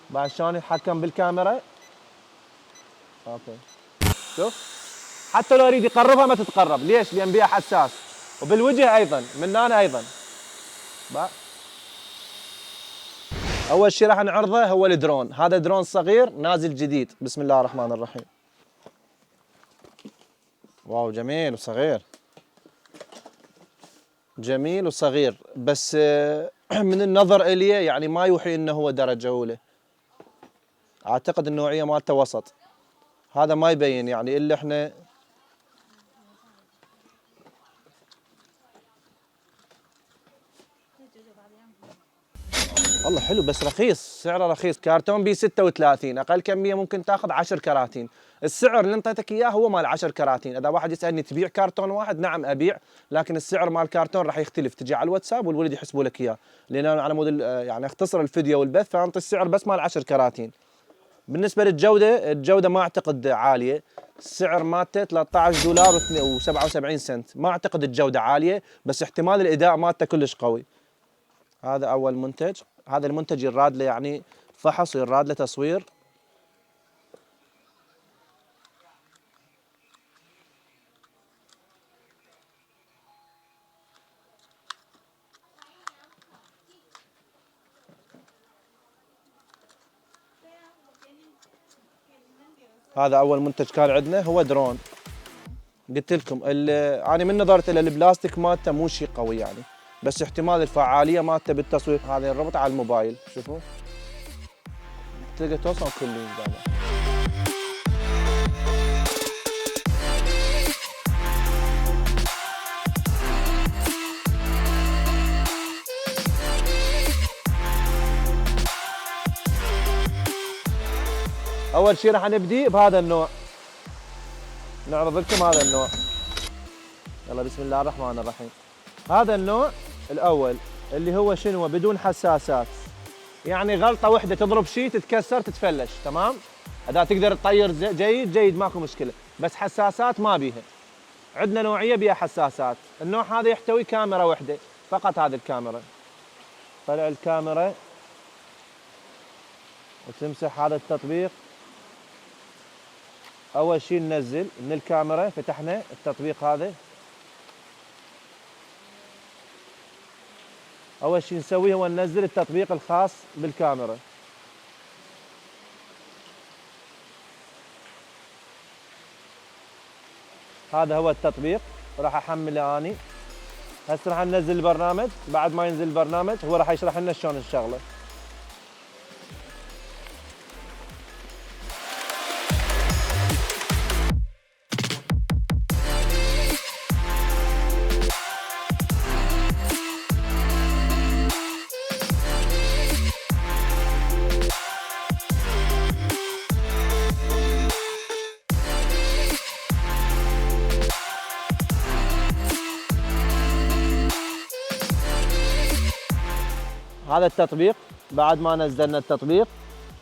بعد شلون يتحكم بالكاميرا. اوكي شوف حتى لو يريد يقربها ما تتقرب. ليش؟ لان بيها حساس، وبالوجه ايضا من هنا ايضا. اول شيء راح نعرضه هو الدرون. هذا درون صغير نازل جديد. بسم الله الرحمن الرحيم. واو جميل وصغير، جميل وصغير، بس من النظر الي يعني ما يوحي انه هو درجه اولى. اعتقد النوعيه مالته وسط. هذا ما يبين يعني الا احنا. والله حلو بس رخيص، سعره رخيص. كارتون ب 36، اقل كميه ممكن تاخذ 10 كراتين. السعر اللي انطيتك اياه هو مال 10 كراتين. اذا واحد يسالني تبيع كرتون واحد، نعم ابيع، لكن السعر مال الكرتون راح يختلف. تجي على الواتساب والولد يحسبوا لك اياه، لان انا على مود يعني اختصر الفيديو والبث، فانطي السعر بس مال 10 كراتين. بالنسبه للجوده، الجوده ما اعتقد عاليه. السعر مالته 13 دولار و77 سنت. ما اعتقد الجوده عاليه، بس احتمال الاداء مالته كلش قوي. هذا اول منتج. هذا المنتج يراد له يعني فحص، يراد له تصوير. هذا اول منتج كان عندنا هو درون. قلت لكم انا من نظرت الى البلاستيك مالته مو شيء قوي يعني، بس احتمال الفعاليه مالته بالتصوير. هذا ينربط على الموبايل، شوفوا تلقى توصل كلين دائما. اول شيء راح نبدي بهذا النوع، نعرض لكم هذا النوع. يلا بسم الله الرحمن الرحيم. هذا النوع الاول اللي هو شنو؟ بدون حساسات، يعني غلطه واحده تضرب شيء تتكسر تتفلش، تمام؟ اذا تقدر تطير جيد جيد ماكو مشكله، بس حساسات ما بيها. عندنا نوعيه بيها حساسات. النوع هذا يحتوي كاميرا واحده فقط. هذه الكاميرا، طلع الكاميرا وتمسح هذا التطبيق. اول شيء ننزل من الكاميرا، فتحنا التطبيق هذا. اول شيء نسويه هو ننزل التطبيق الخاص بالكاميرا. هذا هو التطبيق، راح احمله اني. هسه راح ننزل البرنامج. بعد ما ينزل البرنامج هو راح يشرح لنا شلون الشغله. هذا التطبيق. بعد ما نزلنا التطبيق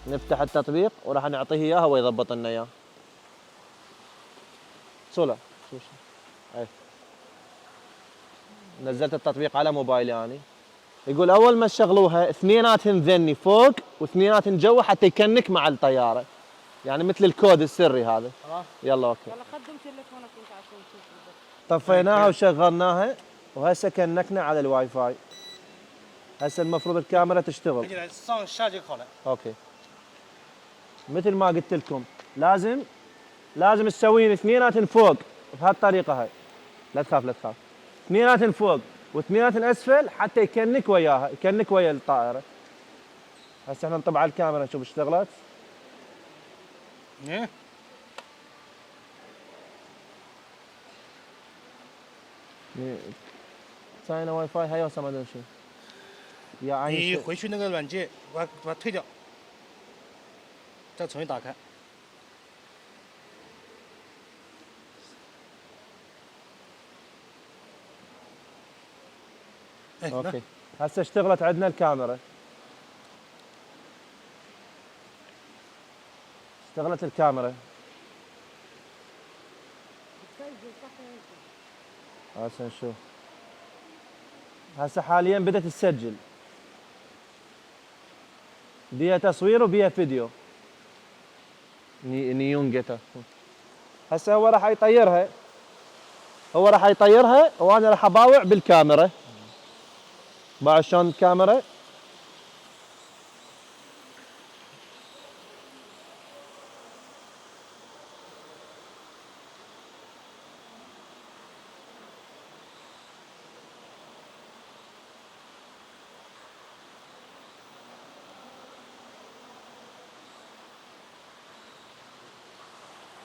نفتح التطبيق وراح نعطيه اياه هو يضبط لنا اياه. صولا اي نزلت التطبيق على موبايلي يعني. يقول اول ما تشغلوها اثنيناتهن ذني فوق واثنيناتهن جوا حتى يكنك مع الطياره، يعني مثل الكود السري هذا. يلا اوكي. يلا خدم تليفونك انت عشان تشوف. طفيناها وشغلناها وهسه كنكنا على الواي فاي. هسه المفروض الكاميرا تشتغل. اوكي. مثل ما قلت لكم لازم تسوين اثنيناتن فوق بهالطريقه هاي. لا تخاف لا تخاف. اثنيناتن فوق واثنيناتن اسفل حتى يكنك وياها، يكنك ويا الطائره. هسه احنا نطبع على الكاميرا نشوف اشتغلت. ايه ساينا واي فاي还有什么东西？要按你回去那个软件把它退掉，再重新打开。اوكي. هسه اشتغلت عندنا الكاميرا. اشتغلت الكاميرا. هسه نشوف. هسه حاليا بدأت تسجل. بيها تصوير وبيها فيديو. نيون جيتا. هسه هو راح يطيرها، وانا راح اباوع بالكاميرا. باع شلون الكاميرا.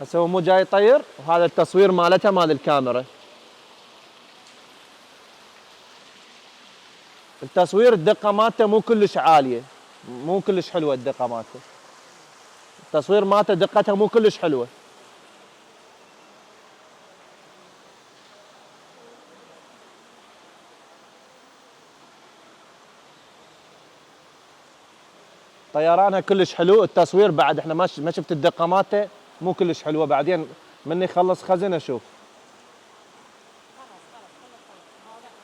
هسه هو مو جاي يطير، وهذا التصوير مالته مال الكاميرا. التصوير الدقة مالته مو كلش عالية، مو كلش حلوة الدقة مالته. التصوير مالته دقتها مو كلش حلوة. طيرانها كلش حلو، التصوير بعد احنا ما شفت الدقة مالته مو كلش حلوة. بعدين من يخلص خزن اشوف.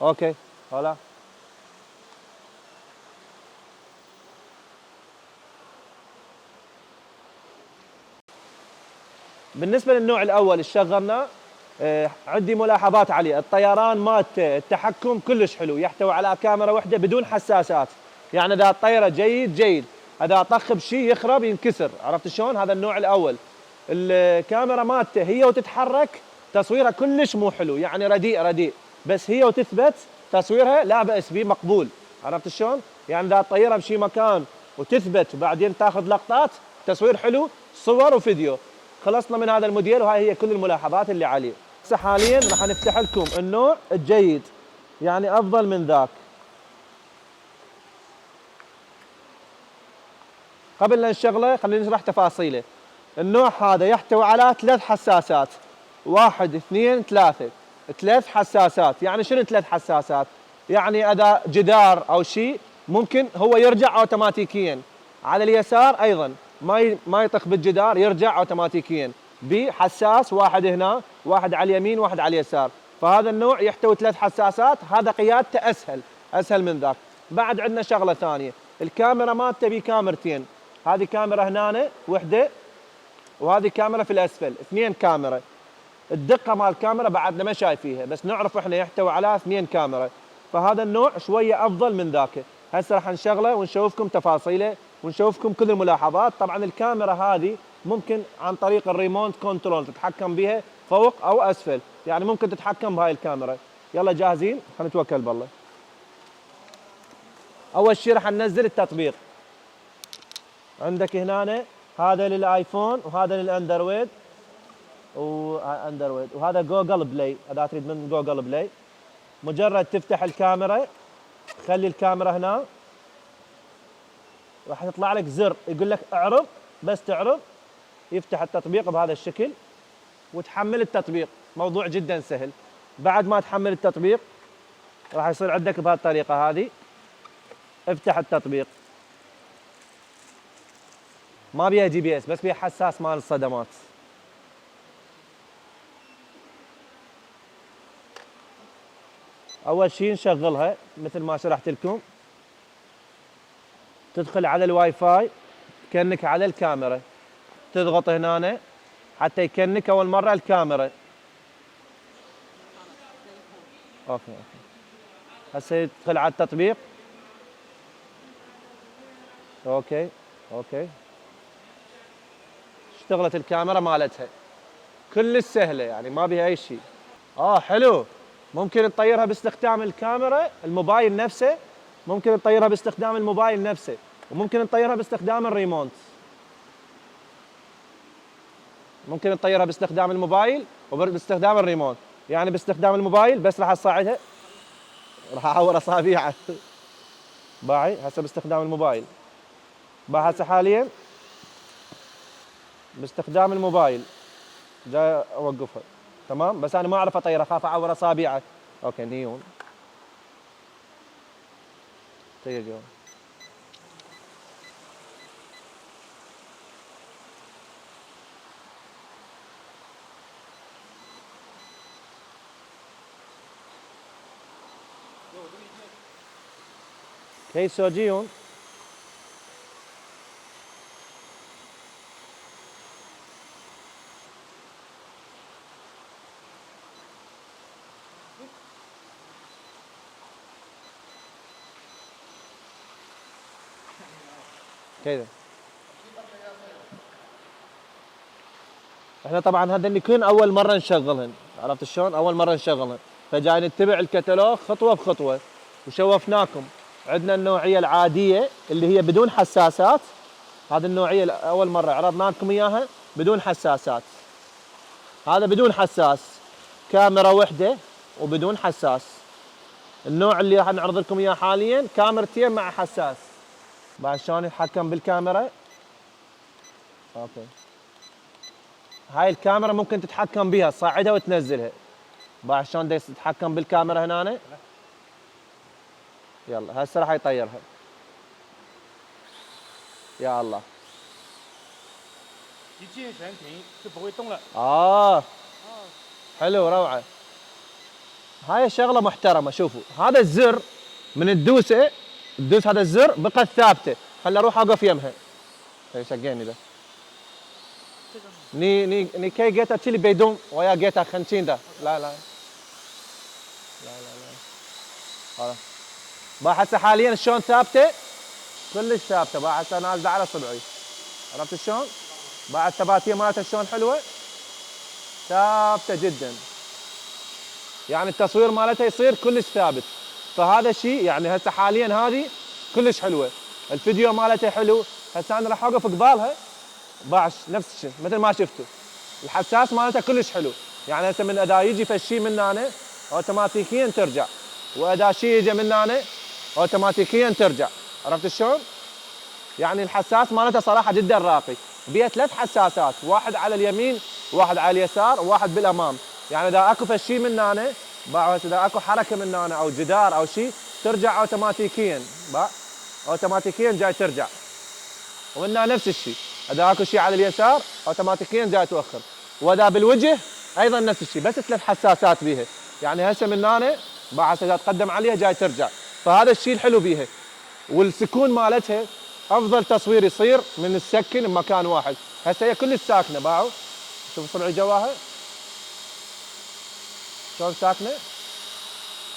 اوكي هلا. بالنسبة للنوع الأول اللي شغلناه، عندي ملاحظات عليه. الطيران مالته التحكم كلش حلو، يحتوي على كاميرا واحدة بدون حساسات. يعني إذا الطيرة جيد، إذا طخ بشيء يخرب ينكسر. عرفت شلون؟ هذا النوع الأول. الكاميرا مالته هي وتتحرك تصويرها كلش مو حلو، يعني رديء. بس هي وتثبت تصويرها لا بأس به، مقبول. عرفت شلون؟ يعني إذا تطيرها بشي مكان وتثبت وبعدين تاخذ لقطات، تصوير حلو، صور وفيديو. خلصنا من هذا الموديل، وهاي هي كل الملاحظات اللي عليه. هسه حاليا راح نفتح لكم النوع الجيد، يعني افضل من ذاك. قبل لا نشغله خلينا نشرح تفاصيله. النوع هذا يحتوي على 3 حساسات، 1 2 3. 3 حساسات. يعني شنو 3 حساسات؟ يعني اذا جدار او شيء ممكن هو يرجع اوتوماتيكيا. على اليسار ايضا ما يطخ بالجدار، يرجع اوتوماتيكيا بحساس واحد هنا، واحد على اليمين، واحد على اليسار. فهذا النوع يحتوي 3 حساسات، هذا قيادته اسهل من ذاك. بعد عندنا شغله ثانيه، الكاميرا مالته بكاميرتين. هذه كاميرا هنا وحده، وهذه كاميرا في الاسفل، 2 كاميرا. الدقه مال الكاميرا بعدنا ما شايفيها، بس نعرف احنا يحتوي على 2 كاميرا. فهذا النوع شويه افضل من ذاك. هسه راح نشغله ونشوفكم تفاصيله ونشوفكم كل الملاحظات. طبعا الكاميرا هذه ممكن عن طريق الريموت كنترول تتحكم بها فوق او اسفل، يعني ممكن تتحكم بهاي الكاميرا. يلا جاهزين؟ خلينا نتوكل بالله. اول شيء راح ننزل التطبيق. عندك هنا هذا للايفون وهذا للاندرويد وهذا جوجل بلاي. اذا تريد من جوجل بلاي مجرد تفتح الكاميرا، خلي الكاميرا هنا، راح يطلع لك زر يقول لك اعرض. بس تعرض يفتح التطبيق بهذا الشكل وتحمل التطبيق. موضوع جدا سهل. بعد ما تحمل التطبيق راح يصير عندك بهالطريقه هذه. افتح التطبيق. ما بيها جي بي اس، بس بيها حساس مال الصدمات. اول شيء نشغلها مثل ما شرحت لكم. تدخل على الواي فاي، تكنك على الكاميرا، تضغط هنا حتى يكنك اول مره الكاميرا. اوكي. هسه يدخل على التطبيق. اوكي. اشتغلت الكاميرا مالتها كلش سهله، يعني ما بيها اي شيء. حلو. ممكن تطيرها باستخدام الكاميرا الموبايل نفسه، ممكن تطيرها باستخدام الموبايل نفسه، وممكن تطيرها باستخدام الريموت. ممكن تطيرها باستخدام الموبايل وباستخدام الريموت. يعني باستخدام الموبايل بس راح اصعدها، راح اعور اصابيعها. باعي هسه باستخدام الموبايل. باع هسه حاليا باستخدام الموبايل جاي اوقفها. تمام. بس انا ما اعرف اطير، اخاف اعور اصابيعه. اوكي نيون. دقيقة. كيسو جيون. كذا. احنا طبعا هذا يكون اول مره نشغلهن، عرفت شلون؟ اول مره نشغلهن، فجاي نتبع الكتالوج خطوه بخطوه، وشوفناكم. عندنا النوعيه العاديه اللي هي بدون حساسات، هذه النوعيه اول مره عرضنا لكم اياها بدون حساسات. هذا بدون حساس، كاميرا وحده وبدون حساس. النوع اللي راح نعرض لكم اياه حاليا كاميرتين مع حساس. بعد شلون يتحكم بالكاميرا؟ اوكي. هاي الكاميرا ممكن تتحكم بها، تصعدها وتنزلها. بعد شلون تتحكم بالكاميرا هنا؟ يلا هسه راح يطيرها. يا الله. 一键悬停就不会动了。 حلو روعه. هاي شغله محترمه. شوفوا هذا الزر من تدوسه، تدوس هذا الزر بقت ثابته. خلي اروح اوقف يمها. اي شقيني ذا. ني كي جيتا تشيلي بيدوم ويا جيتا خنشين ده. لا لا لا لا لا. خلاص. بقى هسه حاليا شلون ثابته؟ كلش ثابته. بقى هسه نازله على صبعي. عرفت شلون؟ بعد الثباتيه مالتها شلون حلوه؟ ثابته جدا. يعني التصوير مالتها يصير كلش ثابت. فهذا الشيء يعني هسه حاليا هذه كلش حلوه. الفيديو مالتها حلو. هسه انا راح اوقف قبالها باعش نفس الشيء مثل ما شفتوا. الحساس مالتها كلش حلو. يعني هسه من اذا يجي فشي من هنا اوتوماتيكيا ترجع، واذا شيء يجي من هنا اوتوماتيكيا ترجع. عرفت شلون؟ يعني الحساس مالتها صراحه جدا راقي. بيها 3 حساسات، واحد على اليمين، واحد على اليسار، وواحد بالامام. يعني اذا اكو فشي من هنا باعوا هسه اذا اكو حركه من هنا او جدار او شيء ترجع اوتوماتيكيا. اوتوماتيكيا جاي ترجع. ومن هنا نفس الشيء، اذا اكو شيء على اليسار اوتوماتيكيا جاي توخر. واذا بالوجه ايضا نفس الشيء، بس 3 حساسات بيها. يعني هسه من هنا بعد اذا تقدم عليها جاي ترجع. فهذا الشيء الحلو بيها. والسكون مالتها افضل تصوير يصير من السكن بمكان واحد. هسه هي كلش ساكنه. باعوا شوفوا صبعي جواها شلون ساكنه.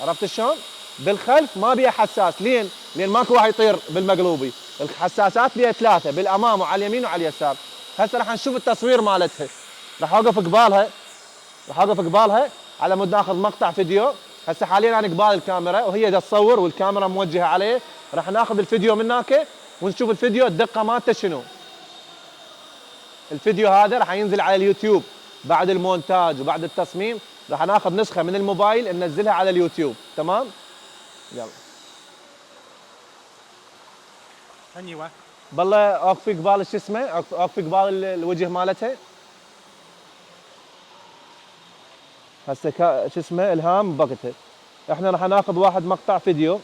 عرفت شلون؟ بالخلف ما بيها حساس. لين ماكو واحد يطير بالمقلوبي. الحساسات بيها 3 بالامام وعلى اليمين وعلى اليسار. هسه راح نشوف التصوير مالتها. راح اوقف قبالها على مود ناخذ مقطع فيديو. هسه حاليا انا قبال الكاميرا وهي دا تصور والكاميرا موجهه عليه. راح ناخذ الفيديو من هناك ونشوف الفيديو الدقه مالته شنو. الفيديو هذا راح ينزل على اليوتيوب بعد المونتاج وبعد التصميم. راح ناخذ نسخه من الموبايل ننزلها على اليوتيوب. تمام؟ يلا. 那你玩。 بالله اوقفي قبال شو اسمه؟ اوقفي قبال الوجه مالتها. هسه شو اسمه الهام بوقتها. احنا راح ناخذ واحد مقطع فيديو.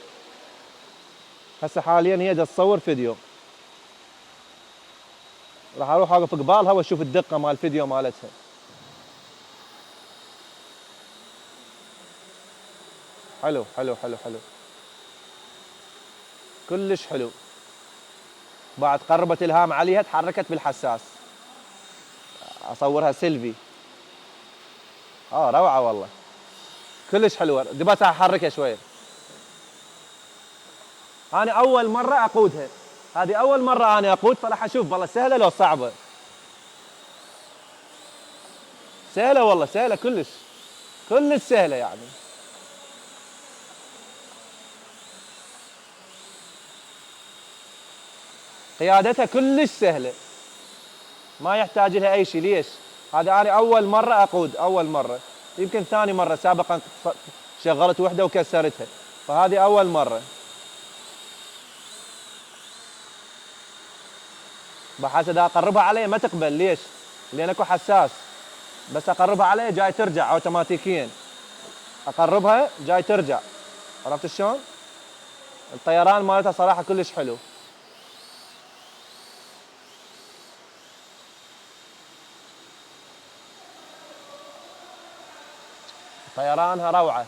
هسه حاليا هي دا تصور فيديو. راح اروح اوقف قبالها واشوف الدقه مال الفيديو مالتها. حلو حلو حلو حلو. كلش حلو. بعد قربت الهام عليها تحركت بالحساس. اصورها سيلفي. روعه والله. كلش حلوه. بس احركها شويه. انا اول مره اقودها. هذه اول مره انا اقود، فراح اشوف والله سهله لو صعبه. سهله والله سهله كلش. كلش سهله يعني. قيادتها كلش سهله. ما يحتاج لها اي شيء. ليش؟ هذا انا اول مره اقود، اول مره. يمكن ثاني مره، سابقا شغلت وحده وكسرتها. فهذه اول مره. بحس اذا اقربها علي ما تقبل. ليش؟ لان اكو حساس. بس اقربها علي جاي ترجع اوتوماتيكيا. اقربها جاي ترجع. عرفت شلون؟ الطيران مالتها صراحه كلش حلو. طيرانها روعه.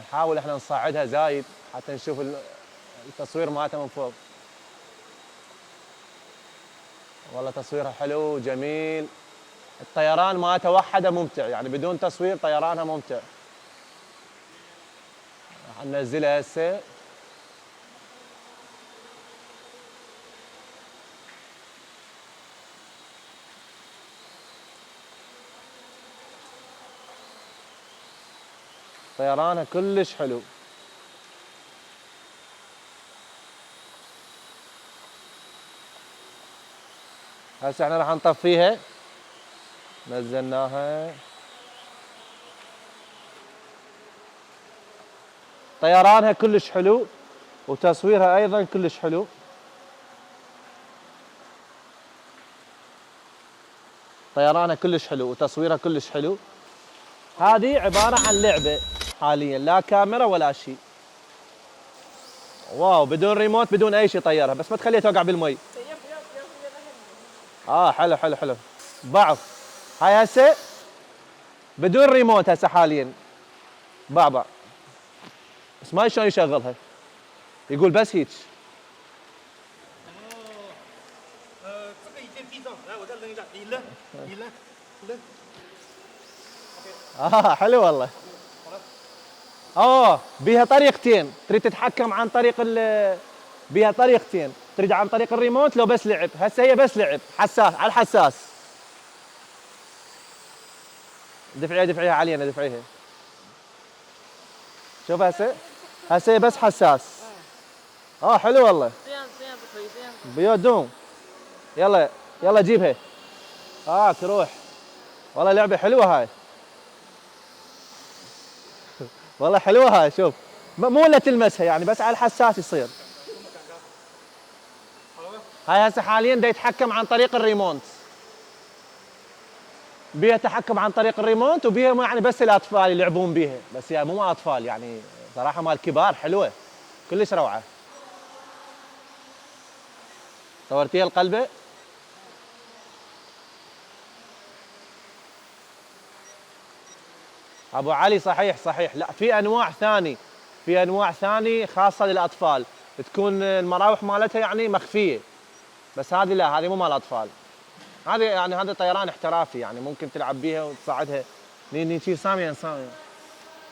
نحاول احنا نصعدها زايد حتى نشوف التصوير مالتها من فوق. والله تصويرها حلو جميل. الطيران مالتها وحده ممتع. يعني بدون تصوير طيرانها ممتع. ننزلها هسه. طيرانها كلش حلو. هسه احنا راح نطفيها. نزلناها. طيرانها كلش حلو وتصويرها ايضا كلش حلو. طيرانها كلش حلو وتصويرها كلش حلو. هذه عبارة عن لعبة حاليا، لا كاميرا ولا شيء. واو، بدون ريموت بدون اي شيء طيرها، بس ما تخليها توقع بالمي. حلو حلو حلو. بعض هاي هسه بدون ريموت هسه حاليا. بعض بس ما شلون يشغلها، يقول بس هيك. 这个已经地上，来，我再扔一下，你扔，你扔，扔。 حلو والله. بيها طريقتين، تريد تتحكم عن طريق بيها طريقتين، تريد عن طريق الريموت لو بس لعب. هسه هي بس لعب حساس على الحساس. دفعيها دفعيها علينا دفعيها. شوف هسه هي بس حساس. حلو والله. بيودون. يلا يلا جيبها. تروح. والله لعبة حلوة هاي. والله حلوة هاي. شوف مو الا تلمسها يعني، بس على الحساس يصير. هاي هسه حاليا دا يتحكم عن طريق الريموت. بيها تحكم عن طريق الريموت، وبيها يعني بس الاطفال يلعبون بيها، بس يعني مو مال اطفال يعني، صراحة مال كبار. حلوة كلش روعة. صورتيها القلبة؟ ابو علي صحيح صحيح. لا، في انواع ثاني خاصه للاطفال، تكون المراوح مالتها يعني مخفيه، بس هذه لا، هذه مو مال اطفال. هذه يعني هذا طيران احترافي يعني، ممكن تلعب بيها وتصعدها. نشيل ساميه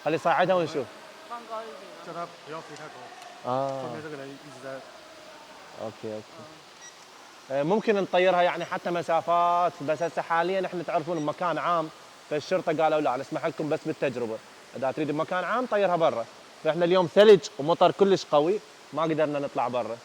خلي صعدها ونشوف. 放高一点。叫他不要飞太高。后面这个人一直在。اوكي. ممكن نطيرها يعني حتى مسافات، بس هسه حاليا احنا تعرفون بمكان عام، فالشرطه قالوا لا نسمح لكم بس بالتجربه، اذا تريد بمكان عام طيرها برا. فاحنا اليوم ثلج ومطر كلش قوي، ما قدرنا نطلع برا.